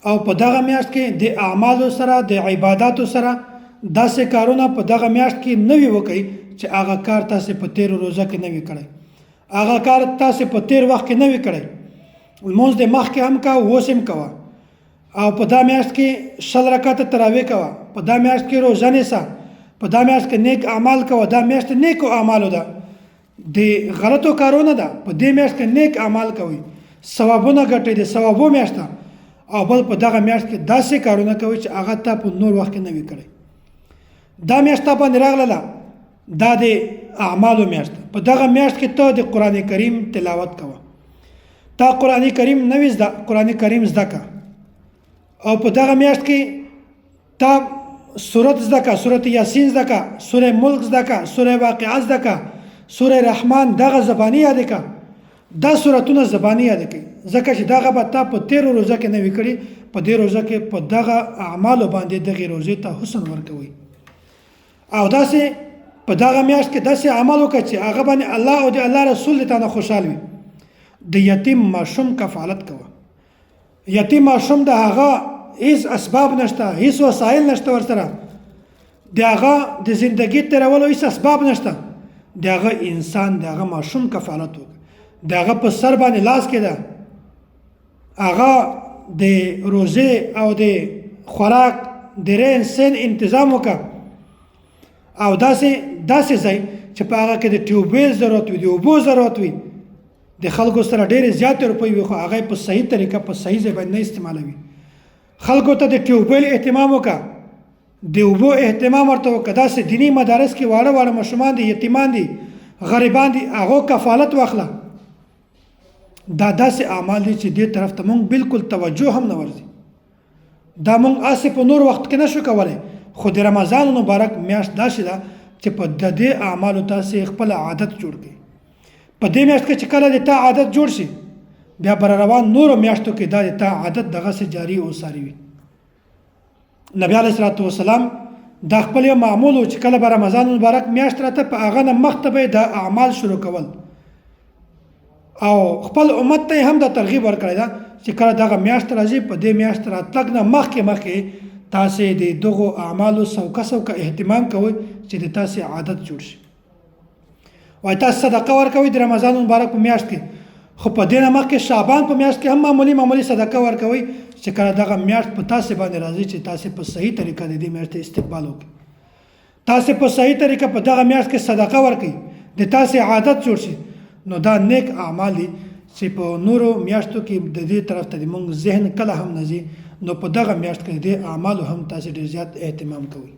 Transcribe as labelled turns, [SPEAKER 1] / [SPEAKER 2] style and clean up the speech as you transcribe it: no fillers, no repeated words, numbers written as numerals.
[SPEAKER 1] او په دغه میاشت کې د اعمالو سره د عبادتو سره داسې کارونه په دغه میاشت کې نوي وکړئ چې هغه کار تاسو په تیر روزه کې نوي کړئ، هغه کار تاسو په تیر وخت کې نوي کړئ. لمونځ د مخکې هم کوه، اوس هم کوه. او په دا میاشت کې 100 رکعاته تراویح کوه، په دا میاشت کې روزه نیسه، په دا میاشت کې نیک اعمال کوه. دا میاشت نیکو اعمالو ده، د غلطو کارونه ده. په دې میاشت کې نیک اعمال کوئ، ثوابونه ګټئ، د ثوابو میاشت ده. او بل په دغه میاشت کې داسې کارونه کوئ چې هغه تا په نور وخت کې نوي کړئ. دا میاشت تا باندې راغله، دا د اعمالو میاشت ده. په دغه میاشت کې ته د قرآن کریم تلاوت کوه. تا قرآن کریم نوې زده، قرآن کریم زده که. او په دغه میاشت کې تا سورت زده که، سورت یاسین زده که، سوره ملک زده که، سوره واقعه زده که، سوره رحمان دغه زبانی یاد که. دا سورتونه زبانی یاد کړئ، ځکه چې دغه به تا په تیرو روزه کې نوي کړي. په دې روزه کې په دغه اعمالو باندې دغې روزې ته حسن ورکوئ. او داسې په دغه میاشت کې داسې عمل وکړه چې هغه باندې الله او د الله رسول د تا نه خوشحال وي. د یتیم ماشوم کفالت کوه. یتیم ماشوم د هغه هیڅ اسباب نشته، هیڅ وسایل نشته ورسره، د هغه د زندګي تیرولو هیڅ اسباب نشته. د هغه انسان، د هغه ماشوم کفالت وکړه. د هغه په سر باندې لاس کې ده، هغه د روزې او د خوراک د رین سین انتظام وکړه. او داسې ځای چې په هغه کې د ټیوبویل ضرورت وي، د اوبو ضرورت وي، د خلکو سره ډېرې زیاتې روپۍ وي، خو هغه په صحیح طریقه په صحیح ځای باندې نه استعمالوي. خلکو ته د ټیوبویل اهتمام وکړه، د اوبو اهتمام ورته وکړه. داسې دیني مدارس کې واړه واړه ماشومان دي، یتیمان دي، غریبان دي، هغو کفالت واخله. دا داسې اعمال دي چې دې طرف ته مونږ بالکل توجه هم نه ورځي. دا مونږ اسې په نور وخت کې نشو کولی، خو د رمضان مبارک میاشت داسې ده چې په د دې اعمالو تاسې خپل عادت جوړ کړئ. په دې میاشت کې چې کله د تا عادت جوړ شي، بیا بر روان نورو میاشتو کې دا د تا عادت دغسې جاري او ساري وي. نبی علیه الصلاة والسلام دا خپل یو معمول و چې کله به رمضان مبارک میاشت راته په هغه نه مخته به دا اعمال شروع کول. او خپل امت ته هم دا ترغیب ورکړی ده چې کله دغه میاشت راځي، په دې میاشت راتګ نه مخکې تاسې د دغو اعمالو سوکه اهتمام کوئ چې د تاسې عادت جوړ شي. وایي تاسې صدقه ورکوئ د رمضان مبارک په میاشت کې، خو په دې نه مخکې شعبان په میاشت کې هم معمولی صدقه ورکوئ چې کله دغه میاشت په تاسې باندې راځي چې تاسې په صحیح طریقه د دې میاشتې استقبال وکړئ. تاسې په صحیح طریقه په دغه میاشت کې صدقه ورکړئ، د تاسې عادت جوړ شي. نو دا نیک اعمال دي چې په نورو میاشتو کې د دې طرف ته مونږ ذهن کله هم نه ځي. نو په دغه میاشت کې د دې اعمالو هم تاسې ډېر زیات اهتمام کوئ.